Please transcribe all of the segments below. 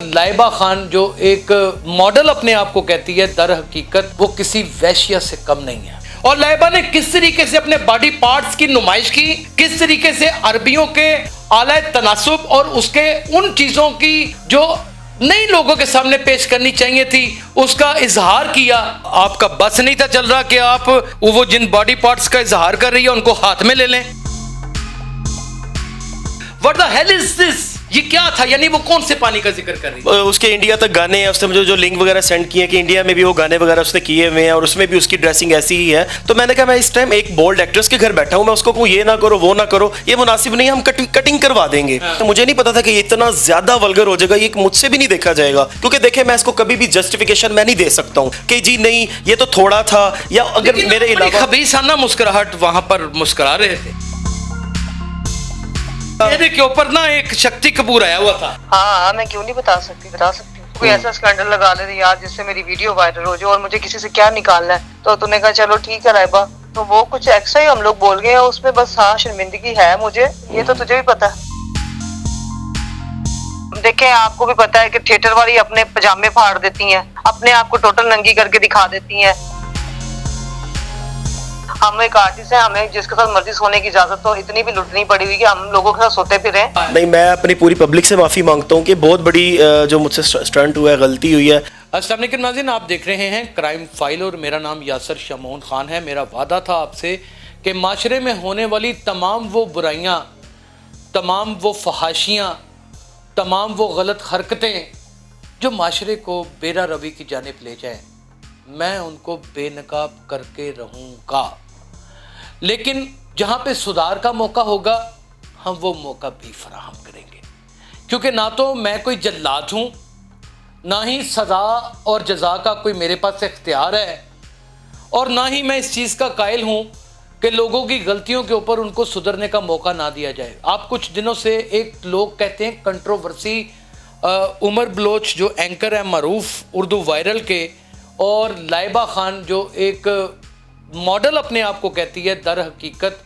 लाइबा खान जो एक मॉडल अपने आप को कहती है, दर हकीकत वो किसी वैश्या से कम नहीं है। और लाइबा ने किस तरीके से अपने बॉडी पार्ट्स की नुमाइश की, किस तरीके से अरबियों के आला तनासुब और उसके उन चीजों की जो नई लोगों के सामने पेश करनी चाहिए थी उसका इजहार किया। आपका बस नहीं था चल रहा कि आप वो जिन बॉडी पार्ट्स का इजहार कर रही है उनको हाथ में ले लें। What the hell is this? ये क्या था? यानी वो कौन से पानी का जिक्र कर रही है? उसके इंडिया तक गाने हैं, उसने मुझे जो लिंक वगैरह सेंड किए कि इंडिया में भी वो गाने वगैरह उसने किए हुए हैं और उसमें भी उसकी ड्रेसिंग ऐसी ही है। तो मैंने कहा मैं इस टाइम एक बोल्ड एक्ट्रेस के घर बैठा हूँ, मैं उसको कहूँ ये ना करो वो ना करो, ये मुनासिब नहीं, हम कटिंग करवा देंगे। तो मुझे नहीं पता था कि ये इतना ज्यादा वल्गर हो जाएगा, ये मुझसे भी नहीं देखा जाएगा। क्योंकि देखे मैं इसको कभी भी जस्टिफिकेशन मैं नहीं दे सकता हूँ कि जी नहीं ये तो थोड़ा था, या अगर मेरे इलावा खबीसाना मुस्कुराहट वहां पर मुस्कुरा रहे थे। मेरे के ऊपर ना एक शक्ति कपूर आया हुआ था। हाँ मैं क्यों नहीं बता सकती हूँ। कोई ऐसा स्कैंडल लगा ले यार जिससे मेरी वीडियो वायरल हो जाए और मुझे किसी से क्या निकालना है। तो तूने कहा चलो ठीक है लाइबा, तो वो कुछ एक्स्ट्रा ही हम लोग बोल गए उसमें, बस हाँ शर्मिंदगी है मुझे, ये तो तुझे भी पता है। देखें आपको भी पता है कि थिएटर वाली अपने पजामे फाड़ देती हैं, अपने आप को टोटल नंगी करके दिखा देती हैं। हम एक आर्टिस्ट हैं, हमें जिसके साथ मर्जी सोने की इजाजत तो इतनी भी लुटनी पड़ी हुई कि हम लोगों के साथ सोते फिर हैं। नहीं, मैं अपनी पूरी पब्लिक से माफी मांगता हूँ कि बहुत बड़ी जो मुझसे स्टंट हुआ है, गलती हुई है। अस्सलाम वालेकुम नाज़रीन, आप देख रहे हैं क्राइम फाइल और मेरा नाम यासर शमोन खान है। मेरा वादा था आपसे कि माशरे में होने वाली तमाम वो बुराइयाँ, तमाम वो फहाशियाँ, तमाम वो गलत हरकतें जो माशरे को बेरा रवी की जानिब ले जाएं, मैं उनको बेनकाब करके रहूँगा। लेकिन जहाँ पे सुधार का मौका होगा हम वो मौका भी फराहम करेंगे, क्योंकि ना तो मैं कोई जल्लाद हूँ, ना ही सज़ा और जज़ा का कोई मेरे पास इख्तियार है, और ना ही मैं इस चीज़ का कायल हूँ कि लोगों की गलतियों के ऊपर उनको सुधरने का मौका ना दिया जाए। आप कुछ दिनों से एक लोग कहते हैं कंट्रोवर्सी, उमर बलोच जो एंकर है मरूफ उर्दू वायरल के, और लाइबा खान जो एक मॉडल अपने आप को कहती है, दर हकीकत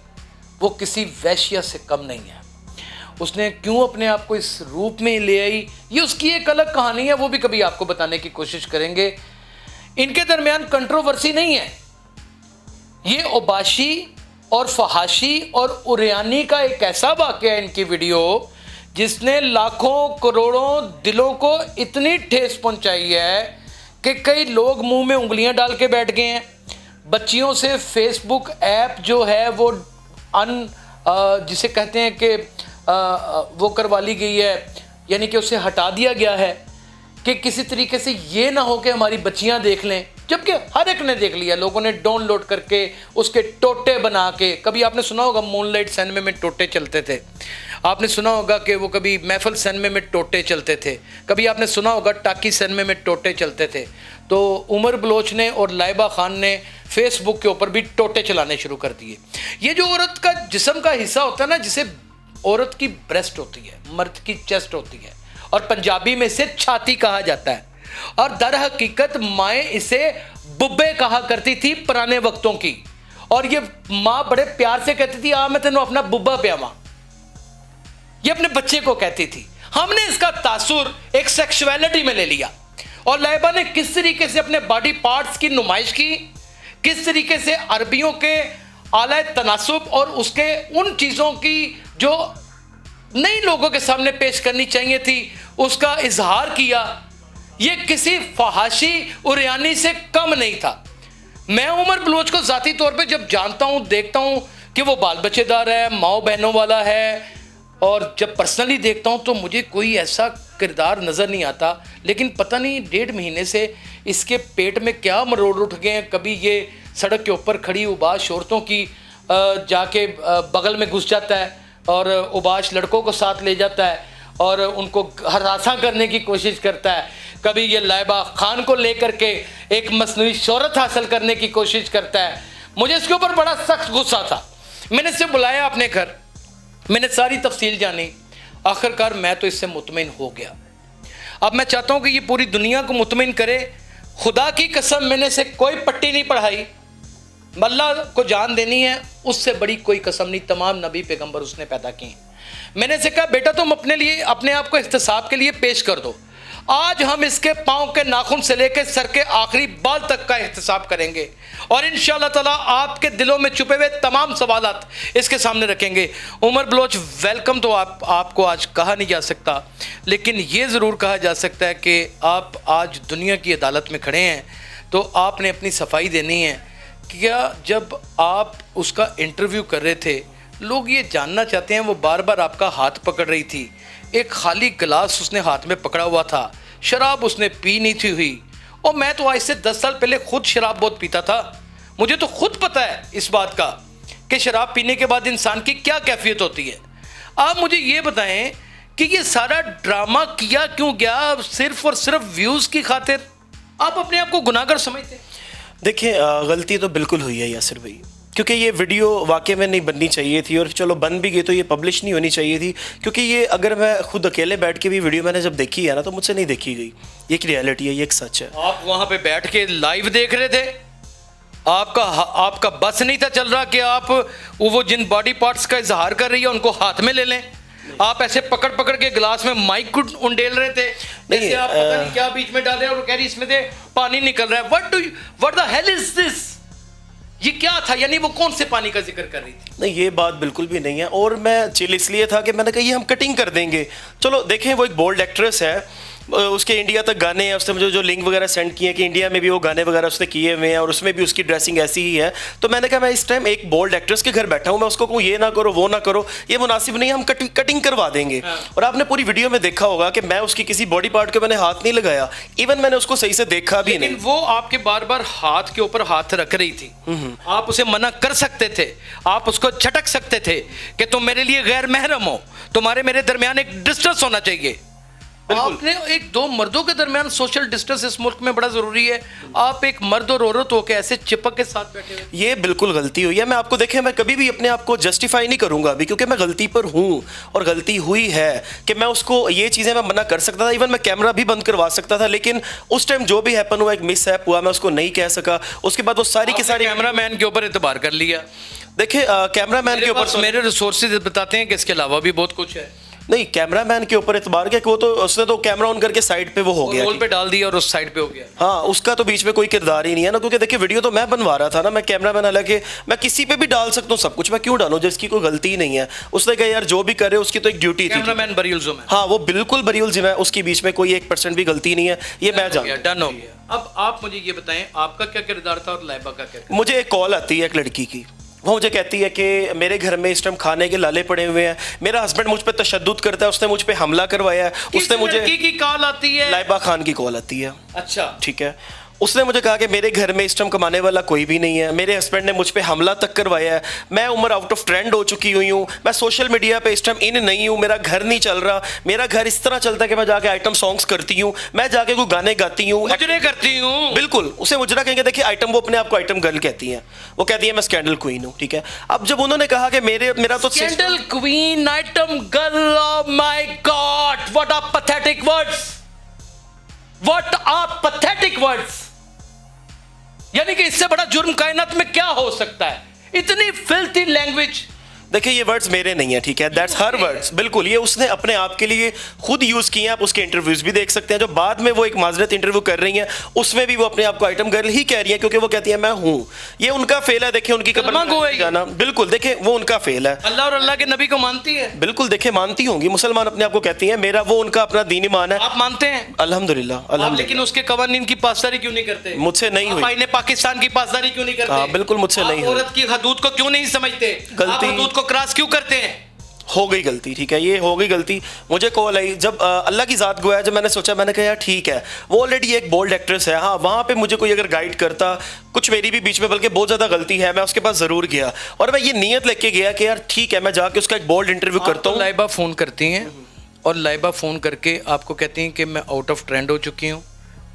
वो किसी वैश्या से कम नहीं है। उसने क्यों अपने आप को इस रूप में ले आई, ये उसकी एक अलग कहानी है, वो भी कभी आपको बताने की कोशिश करेंगे। इनके दरमियान कंट्रोवर्सी नहीं है, ये ओबाशी और फहाशी और उरियानी का एक ऐसा वाक़या है इनकी वीडियो जिसने लाखों करोड़ों दिलों को इतनी ठेस पहुंचाई है कि कई लोग मुंह में उंगलियां डाल के बैठ गए हैं। बच्चियों से फेसबुक ऐप जो है वो जिसे कहते हैं कि वो करवा ली गई है, यानी कि उसे हटा दिया गया है कि किसी तरीके से ये ना हो कि हमारी बच्चियां देख लें, जबकि हर एक ने देख लिया। लोगों ने डाउनलोड करके उसके टोटे बना के, कभी आपने सुना होगा मूनलाइट सिनेमा में टोटे चलते थे, आपने सुना होगा कि वो कभी महफिल सिनेमा में टोटे चलते थे, कभी आपने सुना होगा टाकी सिनेमा में टोटे चलते थे। तो उमर बलोच ने और लाइबा खान ने फेसबुक के ऊपर भी टोटे चलाने शुरू कर दिए। ये जो औरत का जिस्म का हिस्सा होता है ना, जिसे औरत की ब्रेस्ट होती है, मर्द की चेस्ट होती है, और पंजाबी में इसे छाती कहा जाता है, और दर हकीकत माएँ इसे बुब्बे कहा करती थी पुराने वक्तों की। और ये माँ बड़े प्यार से कहती थी आ मैं तेनों अपना बुब्बा प्यावा, ये अपने बच्चे को कहती थी। हमने इसका तासुर एक सेक्सुअलिटी में ले लिया, और लाइबा ने किस तरीके से अपने बॉडी पार्ट्स की नुमाइश की, किस तरीके से अरबियों के आला तनासुब और उसके उन चीज़ों की जो नई लोगों के सामने पेश करनी चाहिए थी उसका इजहार किया। ये किसी फहाशी उरियानी से कम नहीं था। मैं उमर बलोच को ज़ाती तौर पे जब जानता हूँ, देखता हूँ कि वो बाल बच्चेदार है, माओ बहनों वाला है, और जब पर्सनली देखता हूँ तो मुझे कोई ऐसा किरदार नज़र नहीं आता। लेकिन पता नहीं 1.5 महीने से इसके पेट में क्या मरोड़ उठ गए हैं। कभी ये सड़क के ऊपर खड़ी उबाश औरतों की जाके बगल में घुस जाता है और उबाश लड़कों को साथ ले जाता है और उनको हरासा करने की कोशिश करता है। कभी ये लाइबा खान को लेकर के एक मसनूई शोहरत हासिल करने की कोशिश करता है। मुझे इसके ऊपर बड़ा सख्त गुस्सा था। मैंने इसे बुलाया अपने घर, मैंने सारी तफसील जानी, आखिरकार मैं तो इससे मुतमिन हो गया। अब मैं चाहता हूँ कि ये पूरी दुनिया को मुतमिन करे। खुदा की कसम मैंने से कोई पट्टी नहीं पढ़ाई, अल्लाह को जान देनी है उससे बड़ी कोई कसम नहीं। तमाम नबी पैगंबर उसने पैदा किए। मैंने से कहा बेटा तुम अपने लिए अपने आप को इख्तिसाब के लिए पेश कर दो। आज हम इसके पाँव के नाखून से लेकर सर के आखिरी बाल तक का एहतसाब करेंगे और इंशाअल्लाह ताला आपके दिलों में छुपे हुए तमाम सवालात इसके सामने रखेंगे। उमर बलोच, वेलकम तो आपको आज कहा नहीं जा सकता, लेकिन ये ज़रूर कहा जा सकता है कि आप आज दुनिया की अदालत में खड़े हैं तो आपने अपनी सफाई देनी है। क्या जब आप उसका इंटरव्यू कर रहे थे, लोग ये जानना चाहते हैं, वो बार बार आपका हाथ पकड़ रही थी, एक खाली गिलास उसने हाथ में पकड़ा हुआ था, शराब उसने पी नहीं थी हुई, और मैं तो आज से 10 साल पहले खुद शराब बहुत पीता था, मुझे तो खुद पता है इस बात का कि शराब पीने के बाद इंसान की क्या कैफियत होती है। आप मुझे ये बताएं कि ये सारा ड्रामा किया क्यों गया, सिर्फ और सिर्फ व्यूज़ की खातिर? आप अपने आप को गुनाहगार समझते हैं? देखिए, गलती तो बिल्कुल हुई है यासिर भाई, क्योंकि ये वीडियो वाकई में नहीं बननी चाहिए थी, और चलो बन भी गई तो ये पब्लिश नहीं होनी चाहिए थी, क्योंकि ये अगर मैं खुद अकेले बैठ के भी वीडियो मैंने जब देखी है ना, तो मुझसे नहीं देखी गई। ये एक रियलिटी है, ये एक सच है। आप वहाँ पे बैठ के लाइव देख रहे थे, आपका बस नहीं था चल रहा कि आप वो जिन बॉडी पार्ट्स का इजहार कर रही है उनको हाथ में ले लें। आप ऐसे पकड़ पकड़ के गिलास में माइक को उंडेल रहे थे, जैसे आप पता नहीं क्या बीच में डाले और कह रही इसमें से पानी निकल रहा है। What the hell is this? ये क्या था? यानी वो कौन से पानी का जिक्र कर रही थी? नहीं, ये बात बिल्कुल भी नहीं है, और मैं चिल इसलिए था कि मैंने कहा ये हम कटिंग कर देंगे। चलो देखें, वो एक बोल्ड एक्ट्रेस है, उसके इंडिया तक गाने हैं, उसने मुझे जो लिंक वगैरह सेंड किए कि इंडिया में भी वो गाने वगैरह उसने किए हुए हैं और उसमें भी उसकी ड्रेसिंग ऐसी ही है। तो मैंने कहा मैं इस टाइम एक बोल्ड एक्ट्रेस के घर बैठा हूँ, मैं उसको कहूँ ये ना करो वो ना करो, ये मुनासिब नहीं, हम कटिंग करवा देंगे। और आपने पूरी वीडियो में देखा होगा कि मैं उसकी किसी बॉडी पार्ट के मैंने हाथ नहीं लगाया, इवन मैंने उसको सही से देखा भी नहीं। वो आपके बार बार हाथ के ऊपर हाथ रख रही थी, आप उसे मना कर सकते थे, आप उसको झटक सकते थे कि तुम मेरे लिए गैर महरम हो, तुम्हारे मेरे दरमियान एक डिस्टेंस होना चाहिए। आपने एक दो मर्दों के दरमियान सोशल डिस्टेंस इस मुल्क में बड़ा जरूरी है, आप एक मर्द और औरत होकर ऐसे चिपक के साथ बैठे हुए। ये बिल्कुल गलती हुई है। मैं आपको देखें, मैं कभी भी अपने आप को जस्टिफाई नहीं करूंगा अभी, क्योंकि मैं गलती पर हूं और गलती हुई है कि मैं उसको ये चीज़ें मैं मना कर सकता था, इवन मैं कैमरा भी बंद करवा सकता था, लेकिन उस टाइम जो भी हैपन हुआ, एक मिस हैप हुआ, मैं उसको नहीं कह सका। उसके बाद वो सारी की सारी कैमरा मैन के ऊपर एतबार कर लिया। देखिए, कैमरा मैन के ऊपर मेरे रिसोर्सेज बताते हैं कि इसके अलावा भी बहुत कुछ है। नहीं, कैमरा मैन के ऊपर एतबार किया कि वो तो उसने तो कैमरा ऑन करके साइड पे वो हो गया, रोल पे डाल दिया और उस साइड पे हो गया। हाँ, उसका तो बीच में कोई किरदार ही नहीं है ना, क्योंकि देखिए वीडियो तो मैं बनवा रहा था ना, मैं कैमरा मैन, हालांकि मैं किसी पे भी डाल सकता हूँ सब कुछ, मैं क्यों डालूं जिसकी कोई गलती ही नहीं है। उसने कहा यार जो भी करे उसकी तो एक ड्यूटी थी। कैमरामैन बरी उल्ज़ुम है। हाँ, वो बिल्कुल बरी उल्ज़ुम है, उसकी बीच में कोई 1% भी गलती नहीं है, ये मैं जानता हूं। डन हो गया। अब आप मुझे ये बताएं, आपका क्या किरदार था और लाइबा का क्या? मुझे एक कॉल आती है एक लड़की की, वो मुझे कहती है कि मेरे घर में इस टाइम खाने के लाले पड़े हुए हैं, मेरा हस्बैंड मुझ पे तशद्दुद करता है, उसने मुझ पे हमला करवाया है। उसने मुझे लड़की की कॉल आती है? लाइबा खान की कॉल आती है। अच्छा, ठीक है। उसने मुझे कहा कि मेरे घर में इस टाइम कमाने वाला कोई भी नहीं है, मेरे हस्बैंड ने मुझ पे हमला तक करवाया है, मैं उम्र आउट ऑफ ट्रेंड हो चुकी हुई हूँ, मैं सोशल मीडिया पे इस टाइम इन नहीं हूँ, मेरा घर नहीं चल रहा, मेरा घर इस तरह चलता है कि मैं जाके आइटम सॉन्ग्स करती हूँ, मैं जाके कोई गाने गाती हूँ, मुजरे करती हूँ। बिल्कुल, उसे मुजरा कहेंगे। देखिए आइटम, वो अपने आप को आइटम गर्ल कहती हैं, वो कहती है मैं स्कैंडल क्वीन हूँ। ठीक है। अब जब उन्होंने कहा कि मेरा तो scandal queen, item girl, oh my god, what are pathetic words, what are pathetic words. यानी कि इससे बड़ा जुर्म कायनात में क्या हो सकता है? इतनी फिल्थी लैंग्वेज। देखिए ये वर्ड्स मेरे नहीं है, ठीक है, दैट्स हर वर्ड्स, बिल्कुल ये उसने अपने आप के लिए खुद यूज़ किए हैं। आप उसके इंटरव्यूज़ भी देख सकते हैं, जो बाद में वो एक माजरत इंटरव्यू कर रही हैं, उसमें भी वो अपने आप को आइटम गर्ल ही कह रही है, क्योंकि वो कहती है मैं हूँ। ये उनका फेल है। देखिए उनकी कबर जाना, बिल्कुल देखिए वो उनका फेल है। अल्लाह और अल्लाह के नबी को मानती है? बिल्कुल, देखिए मानती होंगी, मुसलमान अपने आप को कहती हैं, मेरा वो उनका अपना दीन ईमान है। आप मानते हैं? अल्हम्दुलिल्लाह। लेकिन उसके कवानीन की पासदारी क्यों नहीं करते? मुझसे नहीं हुई। आप पाकिस्तान की पासदारी क्यों नहीं करते? हाँ बिल्कुल, मुझसे नहीं हुई। औरत की हदूद को क्यों नहीं समझते? गलती, हदूद को क्रॉस क्यों करते हैं? हो गई गलती, ठीक है, ये हो गई गलती। मुझे कॉल आई जब अल्लाह की ज़ात गोया, जब मैंने सोचा, मैंने कहा यार ठीक है, वो ऑलरेडी एक बोल्ड एक्ट्रेस है, हाँ वहाँ पे मुझे कोई अगर गाइड करता, कुछ मेरी भी बीच में बल्कि बहुत ज़्यादा गलती है, मैं उसके पास ज़रूर गया और मैं ये नीयत लेके गया कि यार ठीक है, मैं जाके उसका एक बोल्ड इंटरव्यू करता हूँ। लाइबा फ़ोन करती हैं और लाइबा फ़ोन करके आपको कहती हैं कि मैं आउट ऑफ ट्रेंड हो चुकी हूँ,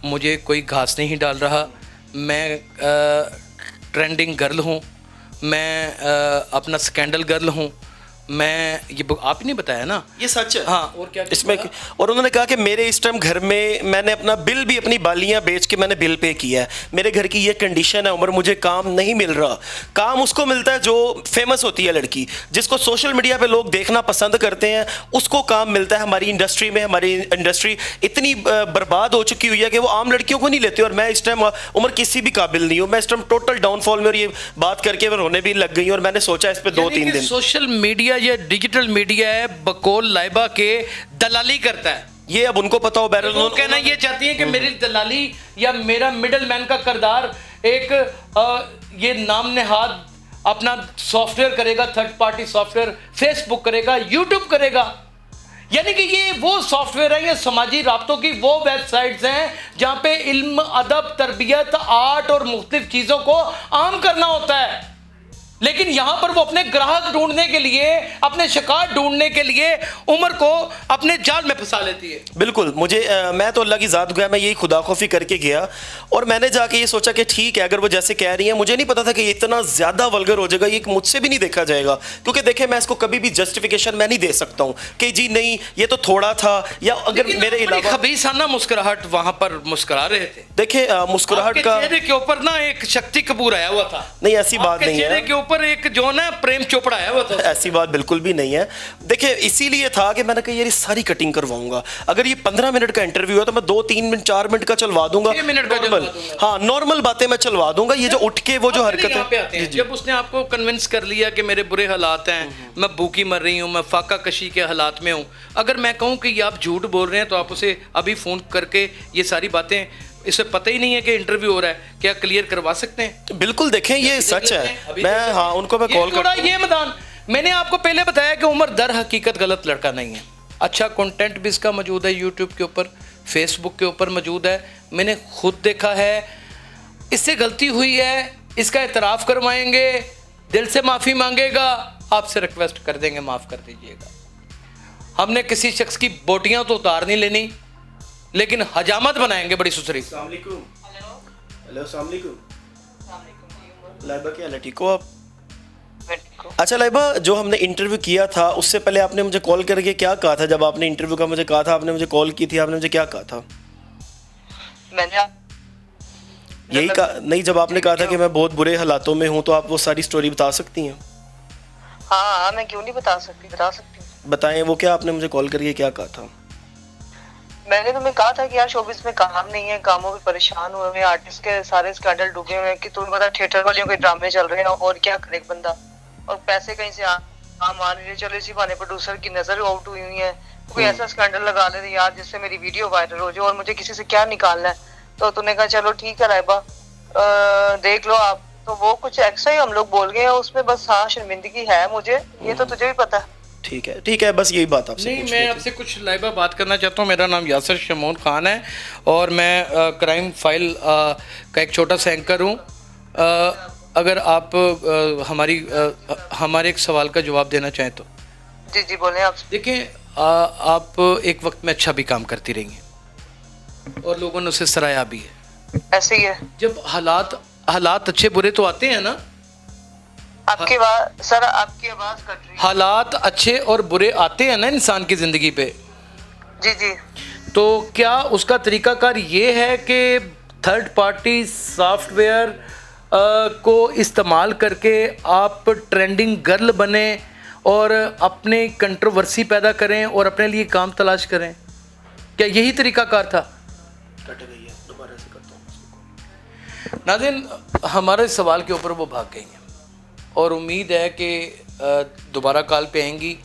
मुझे कोई घास नहीं डाल रहा, मैं ट्रेंडिंग गर्ल हूँ, मैं अपना स्कैंडल गर्ल हूँ, मैं ये आप ही नहीं बताया ना? ये सच है। हाँ, और क्या इसमें और उन्होंने कहा कि मेरे इस टाइम घर में मैंने अपना बिल भी, अपनी बालियां बेच के मैंने बिल पे किया है, मेरे घर की ये कंडीशन है उमर, मुझे काम नहीं मिल रहा। काम उसको मिलता है जो फेमस होती है लड़की, जिसको सोशल मीडिया पे लोग देखना पसंद करते हैं, उसको काम मिलता है। हमारी इंडस्ट्री में, हमारी इंडस्ट्री इतनी बर्बाद हो चुकी हुई है कि वो आम लड़कियों को नहीं लेते। और मैं इस टाइम उमर किसी भी काबिल नहीं हूँ, मैं इस टाइम टोटल डाउनफॉल में। और ये बात करके मैं रोने भी लग गई और मैंने सोचा इस पर 2-3 दिन। सोशल मीडिया या डिजिटल मीडिया है बकौल लाइबा के दलाली करता है। ये अब उनको पता हो बैरल, वो कहना ये चाहती है कि मेरी दलाली या मेरा मिडल मैन का किरदार एक ये नाम नेहाद अपना सॉफ्टवेयर करेगा, थर्ड पार्टी सॉफ्टवेयर, फेसबुक करेगा, यूट्यूब करेगा। यानी कि ये वो सॉफ्टवेयर है, ये समाजी राब्तों की वो वेबसाइट्स हैं जहां पे इल्म, अदब, तरबियत, आर्ट और मुख्तलिफ चीज़ों को आम करना होता है। लेकिन यहां पर वो अपने ग्राहक ढूंढने के लिए, अपने शिकार ढूंढने के लिए उमर को अपने जाल में फंसा लेती है। बिल्कुल। मुझे मैं तो अल्लाह की ज़ात गया, मैं यही खुदा खौफी करके गया और मैंने जाके ये सोचा कि ठीक है, अगर वो जैसे कह रही है, मुझे नहीं पता था कि ये इतना ज़्यादा वल्गर हो जाएगा, ये मुझसे भी नहीं देखा जाएगा। क्योंकि देखे, मैं इसको कभी भी जस्टिफिकेशन मैं नहीं दे सकता हूँ कि जी नहीं ये तो थोड़ा था, या अगर मेरे अलावा खबीसाना मुस्कुराहट वहां पर मुस्कुरा रहे थे। देखिए मुस्कुराहट का चेहरे के ऊपर ना एक शक्ति कपूर आया हुआ था। नहीं, ऐसी बात नहीं है। के ऊपर एक जो ना प्रेम चोपड़ा आया हुआ था। ऐसी बात बिल्कुल भी नहीं है। देखिए इसीलिए था कि मैंने कहा ये सारी कटिंग करवाऊंगा। अगर ये 15 मिनट का इंटरव्यू है तो मैं 2-3 मिनट 4 मिनट का चलवा दूंगा, 6 मिनट का नॉर्मल। हाँ, नॉर्मल बातें मैं चलवा दूंगा। ये जो उठ के वो जो हरकतें, जब उसने आपको कन्विंस कर लिया कि मेरे बुरे हालात हैं, मैं भूखी मर रही हूँ, मैं फाका कशी के हालात में हूँ, अगर मैं कहूँ कि आप झूठ बोल रहे हैं तो आप उसे अभी फोन करके ये सारी बातें, इसे पता ही नहीं है कि इंटरव्यू हो रहा है, क्या क्लियर करवा सकते हैं? बिल्कुल। देखें ये सच है। मैं हाँ उनको मैं कॉल कर ये मैदान मैंने आपको पहले बताया कि उमर दर हकीकत गलत लड़का नहीं है। अच्छा कंटेंट भी इसका मौजूद है, यूट्यूब के ऊपर, फेसबुक के ऊपर मौजूद है, मैंने खुद देखा है। इससे गलती हुई है, इसका एतराफ़ करवाएंगे, दिल से माफ़ी मांगेगा, आपसे रिक्वेस्ट कर देंगे माफ़ कर दीजिएगा। हमने किसी शख्स की बोटियां तो उतार नहीं लेनी, लेकिन हजामत बनाएंगे बड़ी सुसरी। हेलो, अस्सलाम वालेकुम। लाइबा क्या हाल, ठीक हो आप? अच्छा लाइबा, जो हमने इंटरव्यू किया था उससे पहले आपने मुझे कॉल करके क्या कहा था? जब आपने इंटरव्यू का मुझे कहा था, आपने मुझे कॉल की थी, आपने मुझे क्या कहा था? मैंने यही कहा नहीं, जब आपने कहा था कि मैं बहुत बुरे हालातों में हूँ, तो आप वो सारी स्टोरी बता सकती हैं? हाँ, मैं क्यों नहीं बता सकती, बता सकती हूँ। बताएं, वो क्या आपने मुझे कॉल करके क्या कहा था? मैंने तुम्हें कहा था कि यार शोबिस में काम नहीं है, कामों में परेशान हुए हैं, आर्टिस्ट के सारे स्कैंडल डूबे हुए हैं, कि तुम्हें पता थिएटर वालियों के ड्रामे चल रहे हैं, और क्या करे बंदा, और पैसे कहीं से आ मान रहे, चलो इसी बहाने प्रोड्यूसर की नजर आउट हुई हुई है, कोई ऐसा स्कैंडल लगा ले यार जिससे मेरी वीडियो वायरल हो जाए, और मुझे किसी से क्या निकालना है। तो तूने कहा चलो ठीक है राइबा, देख लो आप। तो वो कुछ एक्स्ट्रा ही हम लोग बोल गए हैं उसमें, बस हाँ शर्मिंदगी है मुझे, ये तो तुझे भी पता है। ठीक है, बस यही बात आपसे नहीं, मैं आपसे कुछ लाइबा बात करना चाहता हूँ। मेरा नाम यासर शमोन खान है और मैं क्राइम फाइल का एक छोटा सा एंकर हूँ। अगर आप हमारे एक सवाल का जवाब देना चाहें तो। जी बोलें आप। देखिए, आप एक वक्त में अच्छा भी काम करती रही हैं और लोगों ने उसे सराहा भी है। ऐसे ही है, जब हालात अच्छे बुरे तो आते हैं ना। आपकी आवाज सर, आपकी आवाज कट रही है। हालात अच्छे और बुरे आते हैं ना इंसान की ज़िंदगी पे। जी। तो क्या उसका तरीकाकार ये है कि थर्ड पार्टी सॉफ्टवेयर को इस्तेमाल करके आप ट्रेंडिंग गर्ल बने और अपनी कंट्रोवर्सी पैदा करें और अपने लिए काम तलाश करें? क्या यही तरीकाकार था? नाज़रीन, हमारे सवाल के ऊपर वो भाग गई हैं और उम्मीद है कि दोबारा कॉल पे आएंगी।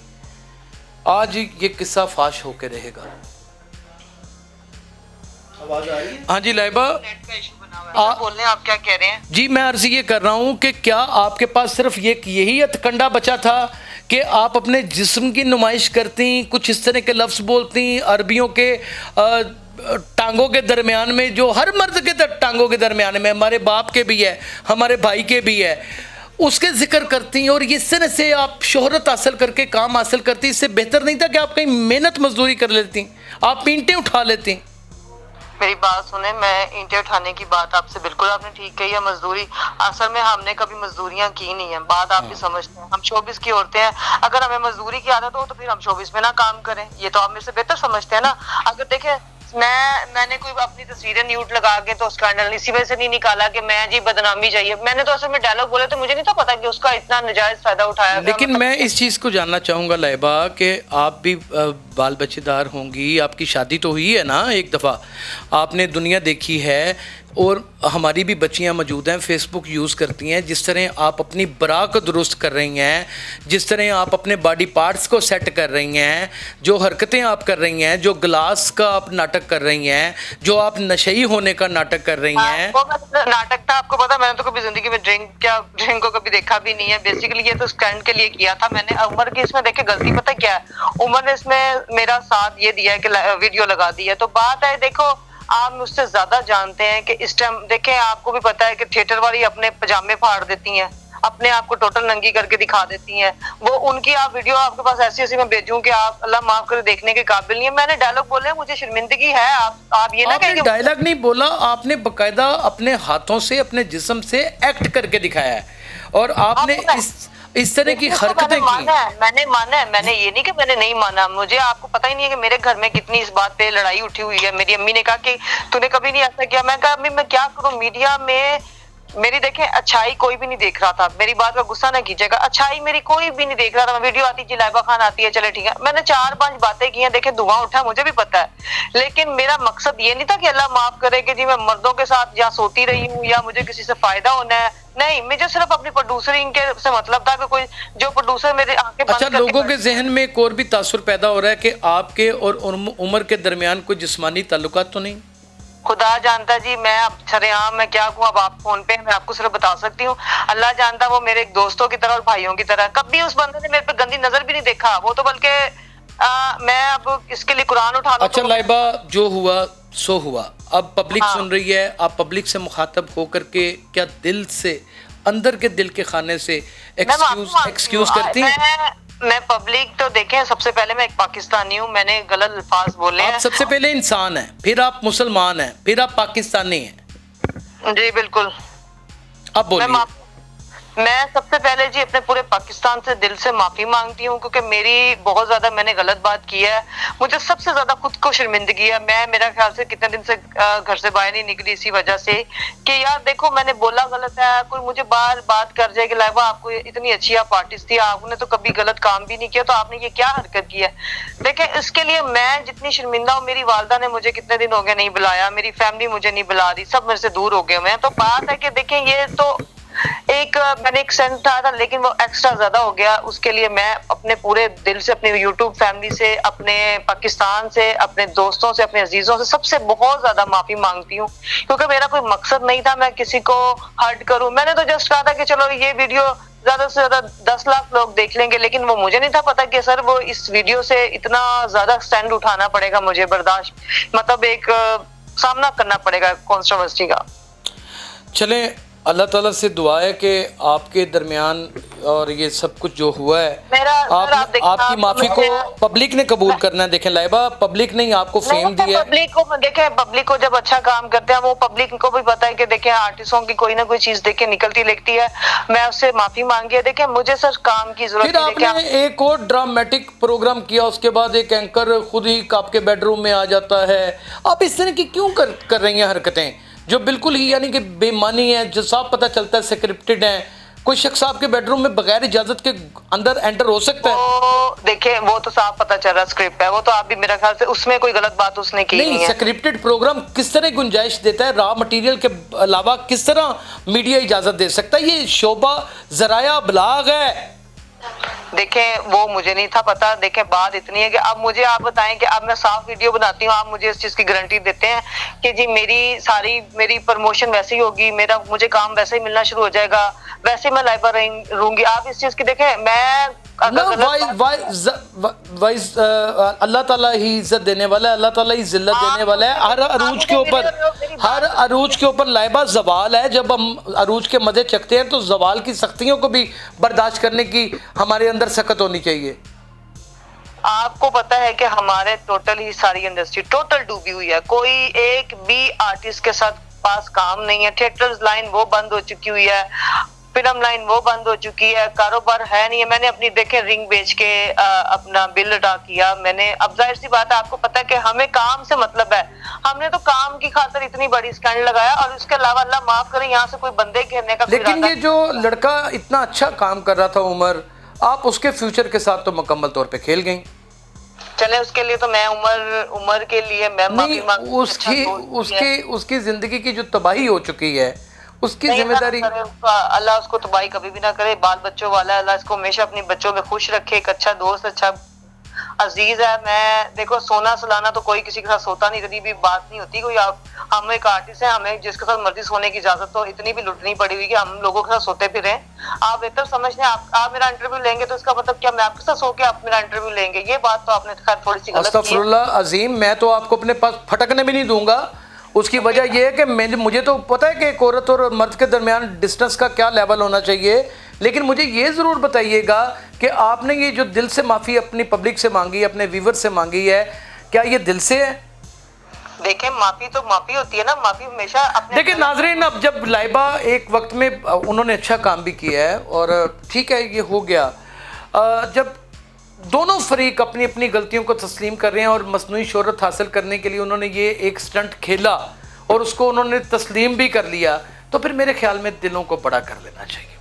आज ये किस्सा फाश होके रहेगा। आवाज आ रही है? हाँ जी लाइबा, बोल रहे हैं, आप क्या कह रहे हैं? जी मैं अर्ज़ ये कर रहा हूँ कि क्या आपके पास सिर्फ यही हथकंडा बचा था कि आप अपने जिस्म की नुमाइश करती, कुछ इस तरह के लफ्ज़ बोलती, अरबियों के टांगों के दरमियान में, जो हर मर्द के टांगों के दरमियान में, हमारे बाप के भी है, हमारे भाई के भी है, उसके जिक्र करती, और इस तरह से आप शोहरत हासिल करके काम हासिल करती? इससे बेहतर नहीं था कि आप कहीं मेहनत मजदूरी कर लेती, आप पींटें उठा लेती? मेरी बात सुने, मैं ईंटें उठाने की बात आपसे बिल्कुल आपने ठीक कही है। मजदूरी असल में हमने कभी मजदूरियां की नहीं है, बात आप भी समझते हैं। हम शोबिस की औरतें हैं, अगर हमें मजदूरी की आदत हो तो फिर हम शोबिस में ना काम करें, ये तो आप मेरे से बेहतर समझते हैं ना। अगर देखें मैंने कोई अपनी तस्वीरें न्यूट लगा के तो स्कैंडल इसी वजह से नहीं निकाला कि मैं जी बदनामी चाहिए। मैंने तो असल में डायलॉग बोले तो मुझे नहीं था पता कि उसका इतना नाजायज फायदा उठाया गया। लेकिन मैं इस चीज़ को जानना चाहूँगा लाइबा कि आप भी बाल बच्चेदार होंगी, आपकी शादी तो हुई है ना एक दफ़ा, आपने दुनिया देखी है और हमारी भी बच्चियां मौजूद हैं, फेसबुक यूज़ करती हैं। जिस तरह आप अपनी बरा को दुरुस्त कर रही हैं, जिस तरह आप अपने बॉडी पार्ट्स को सेट कर रही हैं, जो हरकतें आप कर रही हैं, जो गिलास का आप नाटक कर रही हैं, जो आप नशई होने का नाटक कर रही हैं। वो नाटक था, आपको पता मैंने तो कभी जिंदगी में ड्रिंक को कभी देखा भी नहीं है। बेसिकली ये तो स्टैंड के लिए किया था मैंने। उमर की इसमें देखे गलती पता क्या है, उमर ने इसमें मेरा साथ ये दिया है कि वीडियो लगा दी है। तो बात है, देखो आप मुझसे ज्यादा जानते हैं कि इस टाइम देखें, आपको भी पता है कि थिएटर वाली अपने पजामे फाड़ देती हैं, अपने आप को टोटल नंगी करके दिखा देती हैं। वो उनकी आप वीडियो आपके पास ऐसी ऐसी मैं भेजूं कि आप अल्लाह माफ करे देखने के काबिल नहीं है। मैंने डायलॉग बोले, मुझे शर्मिंदगी है। आप ये ना कहेंगे डायलॉग नहीं बोला, आपने बकायदा अपने हाथों से अपने जिस्म से एक्ट करके दिखाया है और आपने इस तरह की हरकतें की। मैंने माना है, मैंने ये नहीं कि मैंने नहीं माना। मुझे आपको पता ही नहीं है कि मेरे घर में कितनी इस बात पे लड़ाई उठी हुई है। मेरी अम्मी ने कहा कि तूने कभी नहीं ऐसा किया। मैं कहा अम्मी मैं क्या करूं, मीडिया में मेरी देखें अच्छाई कोई भी नहीं देख रहा था। मेरी बात का गुस्सा ना कीजिएगा, अच्छाई मेरी कोई भी नहीं देख रहा था। मैं वीडियो आती थी, लाइबा खान आती है, चले ठीक है, मैंने 4-5 बातें की हैं, देखे धुआं उठा, मुझे भी पता है। लेकिन मेरा मकसद ये नहीं था कि अल्लाह माफ करे कि जी मैं मर्दों के साथ या सोती रही हूँ या मुझे किसी से फायदा होना है। नहीं, मुझे सिर्फ अपनी प्रोड्यूसरिंग के से मतलब था कि कोई जो प्रोड्यूसर मेरे आंखें बंद अच्छा, लोगों के जहन में एक और भी तासुर पैदा हो रहा है कि आपके और उमर के दरमियान कोई जिस्मानी ताल्लुकात तो नहीं? खुदा जानता जी, मैं अब सरेआम मैं क्या कहूँ, अब आप फोन पे मैं आपको सिर्फ बता सकती हूँ। अल्लाह जानता, वो मेरे दोस्तों की तरह और भाइयों की तरह। कभी उस बंदे ने मेरे पे गंदी नजर भी नहीं देखा। वो तो बल्कि मैं अब इसके लिए कुरान उठा लूं। अच्छा लाइबा, जो हुआ सो हुआ, अब पब्लिक सुन रही है, आप पब्लिक से मुखातब होकर के क्या दिल से, अंदर के दिल के खाने से एक्सक्यूज करती हैं? मैं पब्लिक तो देखें, सबसे पहले मैं एक पाकिस्तानी हूँ, मैंने गलत अल्फाज बोले हैं। आप सबसे पहले इंसान हैं, फिर आप मुसलमान हैं, फिर आप पाकिस्तानी हैं। जी बिल्कुल। अब बोलिए। मैं सबसे पहले जी अपने पूरे पाकिस्तान से दिल से माफी मांगती हूँ, क्योंकि मेरी बहुत ज्यादा मैंने गलत बात की है। मुझे सबसे ज्यादा खुद को शर्मिंदगी है। मैं मेरा ख्याल से कितने दिन से घर से बाहर नहीं निकली इसी वजह से कि यार देखो मैंने बोला गलत है। कोई मुझे बार बात कर जाए कि लाइबा आपको इतनी अच्छी आप आर्टिस्ट थी, आपने तो कभी गलत काम भी नहीं किया, तो आपने ये क्या हरकत की है। देखिए इसके लिए मैं जितनी शर्मिंदा हूँ, मेरी वालदा ने मुझे कितने दिन हो गए नहीं बुलाया, मेरी फैमिली मुझे नहीं बुला रही, सब मेरे से दूर हो गए हुए हैं। तो बात है कि देखें ये तो मैंने एक सेंस उठाया था, लेकिन वो एक्स्ट्रा ज्यादा हो गया। उसके लिए मैं अपने पूरे दिल से, अपने यूट्यूब फैमिली से, अपने पाकिस्तान से, अपने दोस्तों से, अपने अजीजों से, सबसे बहुत ज्यादा माफी मांगती हूँ, क्योंकि मेरा कोई मकसद नहीं था मैं किसी को हर्ट करूं। मैंने तो जस्ट कहा था कि चलो ये वीडियो ज्यादा से ज्यादा 10 लाख लोग देख लेंगे, लेकिन वो मुझे नहीं था पता कि सर वो इस वीडियो से इतना ज्यादा स्टैंड उठाना पड़ेगा, मुझे बर्दाश्त मतलब एक सामना करना पड़ेगा कंट्रोवर्सी का। चले, अल्लाह ताला से दुआ है कि आपके दरमियान और ये सब कुछ जो हुआ है आपकी माफी को पब्लिक ने कबूल करना है। देखें लाइबा, पब्लिक ने आपको फेम दिया है। पब्लिक को जब अच्छा काम करते हैं, वो पब्लिक को भी पता है कि देखें आर्टिस्टों की कोई ना कोई चीज देखे निकलती लिखती है। मैं उससे माफी मांगी है। देखें मुझे सर काम की जरूरत है। फिर आपने एक और ड्रामेटिक प्रोग्राम किया, उसके बाद एक एंकर खुद ही आपके बेडरूम में आ जाता है। आप इस तरह की क्यों कर रही हैं हरकतें जो बिल्कुल ही यानी कि बेमानी है, जो साफ पता चलता है स्क्रिप्टेड है? कोई शख्स आपके बेडरूम में बगैर इजाजत के अंदर एंटर हो सकता है? देखिए वो तो साफ पता चल रहा स्क्रिप्ट है, वो तो आप भी मेरा ख्याल से उसमें कोई गलत बात उसने की नहीं है। स्क्रिप्टेड प्रोग्राम किस तरह गुंजाइश देता है? रॉ मटेरियल के अलावा किस तरह मीडिया इजाजत दे सकता है? ये शोबा ज़राया अबलाग है। देखें वो मुझे नहीं था पता। देखें बात इतनी है कि अब मुझे आप बताएं कि अब मैं साफ वीडियो बनाती हूँ, आप मुझे इस चीज की गारंटी देते हैं कि जी मेरी प्रमोशन वैसे ही होगी, मुझे काम वैसे ही मिलना शुरू हो जाएगा, वैसे मैं लाइव रहूंगी। आप इस चीज की देखें, मैं अल्लाह ताला ही इज्जत देने वाला है, अल्लाह ताला ही जिल्लत देने वाला है। हर अरूज के ऊपर लाइबा जवाल है। जब हम अरूज के मजे चखते हैं तो जवाल की सख्तियों को भी बर्दाश्त करने की हमारे अंदर सकत होनी चाहिए। आपको पता है कि हमारे टोटल ही सारी इंडस्ट्री टोटल डूबी हुई है, कोई एक भी आर्टिस्ट के साथ पास काम नहीं है। थिएटर्स लाइन वो बंद हो चुकी हुई है, फिल्म लाइन वो बंद हो चुकी है, कारोबार है नहीं है। मैंने अपनी देखे रिंग बेच के अपना बिल अदा किया मैंने। अब जाहिर सी बात है, आपको पता है कि हमें काम से मतलब है, हमने तो काम की खातिर इतनी बड़ी स्टैंड लगाया, और उसके अलावा अल्लाह माफ करे यहाँ से कोई बंदे घेरने का लेकिन ये जो लड़का इतना अच्छा काम कर रहा था उमर, आप उसके फ्यूचर के साथ तो मुकम्मल तौर पे खेल गई। चले उसके लिए तो मैं उमर के लिए मैं नहीं, उसकी जिंदगी की जो तबाही हो चुकी है उसकी जिम्मेदारी अल्लाह उसको तबाही कभी भी ना करे। बाल बच्चों वाला अल्लाह इसको हमेशा अपने बच्चों में खुश रखे, एक अच्छा दोस्त, अच्छा अजीज है। मैं देखो सोना सुलाना तो कोई किसी के साथ सोता नहीं, इतनी भी बात नहीं होती कोई। हम एक आर्टिस्ट हैं, हमें जिसके साथ मर्जी सोने की इजाजत तो इतनी भी लुटनी पड़ी हुई कि हम लोगों के साथ सोते फिर रहे। आप बेहतर समझते हैं, आप मेरा इंटरव्यू लेंगे तो इसका मतलब क्या मैं आपके साथ सो के आप मेरा इंटरव्यू लेंगे? ये बात तो आपने खैर थोड़ी सी गलत की है। अस्तगफुरुल्लाह अजीम, मैं तो आपको अपने पास फटकने भी नहीं दूंगा। उसकी वजह यह है कि मुझे तो पता है कि एक औरत और मर्द के दरमियान डिस्टेंस का क्या लेवल होना चाहिए, लेकिन मुझे ये ज़रूर बताइएगा कि आपने ये जो दिल से माफ़ी अपनी पब्लिक से मांगी, अपने व्यूवर से मांगी है, क्या ये दिल से है? देखें, माफ़ी तो माफ़ी होती है ना, माफ़ी हमेशा अपने। देखिए नाजरीन, अब जब लाइबा एक वक्त में उन्होंने अच्छा काम भी किया है और ठीक है ये हो गया, जब दोनों फरीक अपनी अपनी गलतियों को तस्लीम कर रहे हैं और मसनूई शोहरत हासिल करने के लिए उन्होंने ये एक स्टंट खेला और उसको उन्होंने तस्लीम भी कर लिया, तो फिर मेरे ख्याल में दिलों को बड़ा कर लेना चाहिए,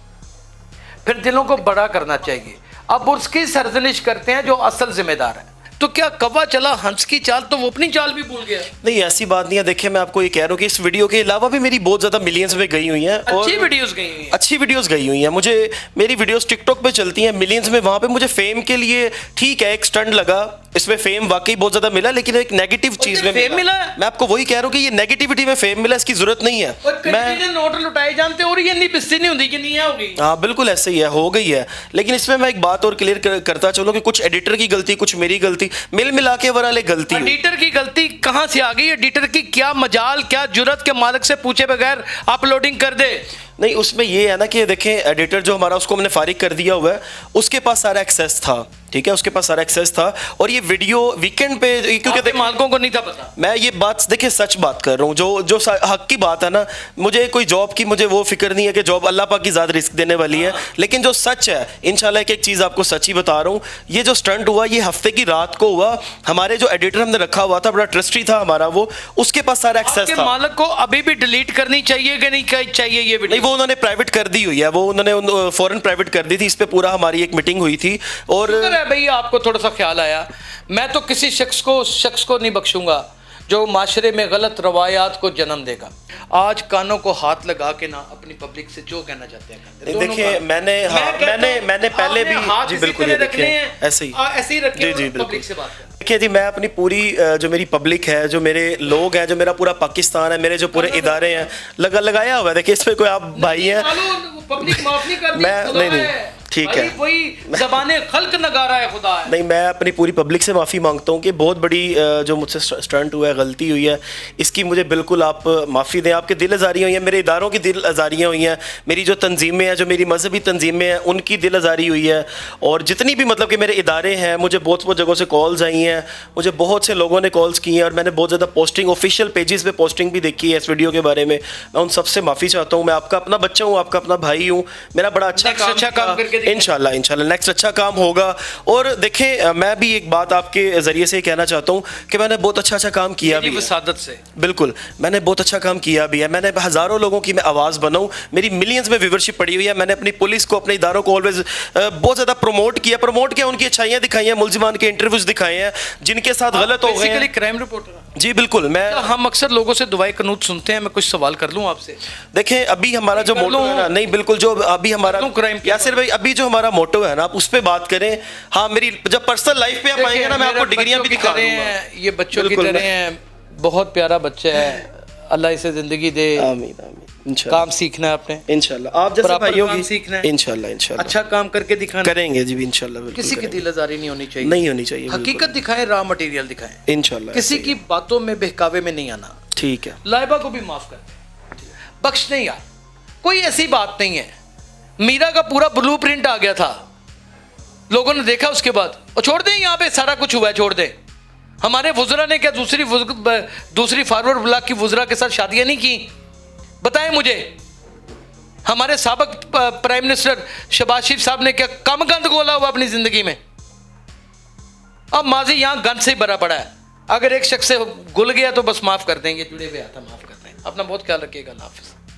फिर दिलों को बड़ा करना चाहिए। अब उसकी सरजनिश करते हैं जो असल जिम्मेदार है। तो क्या कौवा चला हंस की चाल, तो वो अपनी चाल भी भूल गया? नहीं, ऐसी बात नहीं है। देखिए, मैं आपको ये कह रहा हूँ कि इस वीडियो के अलावा भी मेरी बहुत ज़्यादा मिलियंस में गई हुई हैं, अच्छी वीडियोस गई हुई हैं, अच्छी वीडियोस गई हुई हैं। मुझे मेरी वीडियोस टिकटॉक पे चलती हैं मिलियंस में, वहाँ पे मुझे फेम के लिए ठीक है एक स्टंट लगा, इसमें फेम वाकई बहुत ज़्यादा मिला, लेकिन एक नेगेटिव चीज़ में फेम मिला। मैं आपको वही कह रहा हूँ कि ये नेगेटिविटी में फेम मिला, इसकी जरूरत नहीं है। मैं नोट लुटाए जानते और ये पिस्ती नहीं होती कि नहीं होगी। हाँ बिल्कुल ऐसे ही है, हो गई है। लेकिन इसमें मैं एक बात और क्लियर करता चलूँ कि कुछ एडिटर की गलती, कुछ मेरी गलती, मिल मिला के वाले गलती। एडिटर की गलती कहाँ से आ गई? एडिटर की क्या मजाल, क्या जुर्रत के मालिक से पूछे बगैर अपलोडिंग कर दे? नहीं, उसमें ये है ना कि देखें, एडिटर जो हमारा उसको हमने फारिग कर दिया हुआ है, उसके पास सारा एक्सेस था, ठीक है, उसके पास सारा एक्सेस था। और ये वीडियो वीकेंड पे, क्योंकि मालिकों को नहीं था पता। मैं ये बात देखिए सच बात कर रहा हूँ, जो हक की बात है ना, मुझे कोई जॉब की मुझे वो फिक्र नहीं है कि जॉब अल्लाह पाक की ज़्यादा रिस्क देने वाली है। लेकिन जो सच है, इंशाल्लाह एक चीज़ आपको सच ही बता रहा हूँ, ये जो स्टंट हुआ ये हफ्ते की रात को हुआ। हमारे जो एडिटर हमने रखा हुआ था, बड़ा ट्रस्टी था हमारा, वो उसके पास सारा एक्सेस था। मालिक को अभी भी डिलीट करनी चाहिए कि नहीं चाहिए ये वीडियो? नहीं, वो उन्होंने प्राइवेट कर दी हुई है, वो उन्होंने फौरन प्राइवेट कर दी थी। इस पे पूरा हमारी एक मीटिंग हुई थी। और भाई आपको थोड़ा सा ख्याल आया। मैं तो किसी शख्स को नहीं बख्शूंगा जो माशरे में गलत रवायात को जन्म देगा। आज कानों को हाथ लगा के ना अपनी पब्लिक से जो कहना चाहते हैं। देखिए, मैंने पहले भी जी बिल्कुल ऐसे ही रखिए जी बिल्कुल से बात। देखिए जी, मैं अपनी पूरी जो मेरी पब्लिक है, जो मेरे लोग हैं, जो मेरा पूरा पाकिस्तान है, मेरे जो पूरे इदारे हैं, लगाया हुआ है। देखिए, इस पे कोई आप भाई हैं, पब्लिक माफ नहीं करती, मैं नहीं ठीक है, वही ज़बाने खल्क नगारा है खुदा है। नहीं, मैं अपनी पूरी पब्लिक से माफ़ी मांगता हूँ कि बहुत बड़ी जो मुझसे स्टंट हुआ है, गलती हुई है, इसकी मुझे बिल्कुल आप माफ़ी दें। आपके दिल आज़ारियाँ हुई हैं, मेरे इदारों की दिल आज़ारियाँ हुई हैं, मेरी जो तंजीमें हैं, जो मेरी मजहबी तंजीमें हैं, उनकी दिल आज़ारी हुई है। और जितनी भी मतलब कि मेरे इदारे हैं, मुझे बहुत जगहों से कॉल्स आई हैं, मुझे बहुत से लोगों ने कॉल्स की हैं, और मैंने बहुत ज़्यादा पोस्टिंग, ऑफिशियल पेजेस पे पोस्टिंग भी देखी है इस वीडियो के बारे में। मैं उन सबसे माफ़ी चाहता हूँ। मैं आपका अपना बच्चा हूँ, आपका अपना भाई हूँ। मेरा बड़ा अच्छा काम करके इंशाल्लाह नेक्स्ट अच्छा काम होगा। और देखें, मैं भी एक बात आपके ज़रिए से कहना चाहता हूँ कि मैंने बहुत अच्छा काम किया भी वसादत से। बिल्कुल, मैंने बहुत अच्छा काम किया भी है। मैंने हज़ारों लोगों की मैं आवाज़ बनाऊँ, मेरी मिलियंस में व्यूवरशिप पड़ी हुई है। मैंने अपनी पुलिस को, अपने इदारों को ऑलवेज बहुत ज़्यादा प्रमोट किया, उनकी अच्छाइयाँ दिखाई हैं, मुलजिमान के इंटरव्यूज़ दिखाए हैं जिनके साथ गलत हो गए। क्राइम रिपोर्टर जी बिल्कुल। हम अक्सर लोगों से दुआए कनूत सुनते हैं। मैं कुछ सवाल कर लूँ आपसे? देखें, अभी हमारा जो मोटो है ना, नहीं बिल्कुल, जो अभी हमारा यासिर भाई, अभी जो हमारा मोटो है ना, आप उस पर बात करें। हाँ, मेरी जब पर्सनल लाइफ पे आप आएंगे ना, मैं आपको डिग्रियां भी दिखा दूंगा। ये बच्चों की तरह हैं, बहुत प्यारा बच्चा है, अल्लाह इसे जिंदगी दे। आमीन आमीन। काम सीखना है आपने इंशाल्लाह, आप जैसे भाइयों की सीखना है इंशाल्लाह अच्छा काम करके दिखाना करेंगे जी इंशाल्लाह। किसी की दिलआज़ारी नहीं होनी चाहिए, नहीं होनी चाहिए, हकीकत दिखाएं, रॉ मटेरियल दिखाएं इंशाल्लाह। किसी की बातों में बहकावे में नहीं आना। ठीक है, लाइबा को भी माफ कर, बख्श नहीं यार, कोई ऐसी बात नहीं है। मीरा का पूरा ब्लूप्रिंट आ गया था, लोगों ने देखा उसके बाद, और छोड़ दें यहाँ पे सारा कुछ हुआ है, छोड़ दें। हमारे वुज़रा ने क्या दूसरी फॉरवर्ड ब्लॉक की वुज़रा के साथ शादियाँ नहीं की? बताएं मुझे। हमारे साबिक प्राइम मिनिस्टर शहबाज शरीफ साहब ने क्या कम गंद गोला हुआ अपनी ज़िंदगी में? अब माजी यहाँ गंद से ही भरा पड़ा है। अगर एक शख्स से गुल गया तो बस माफ़ कर देंगे, जुड़े हुए हाथ माफ़ कर दें। अपना बहुत ख्याल रखिएगा। अल्लाह हाफ़िज़।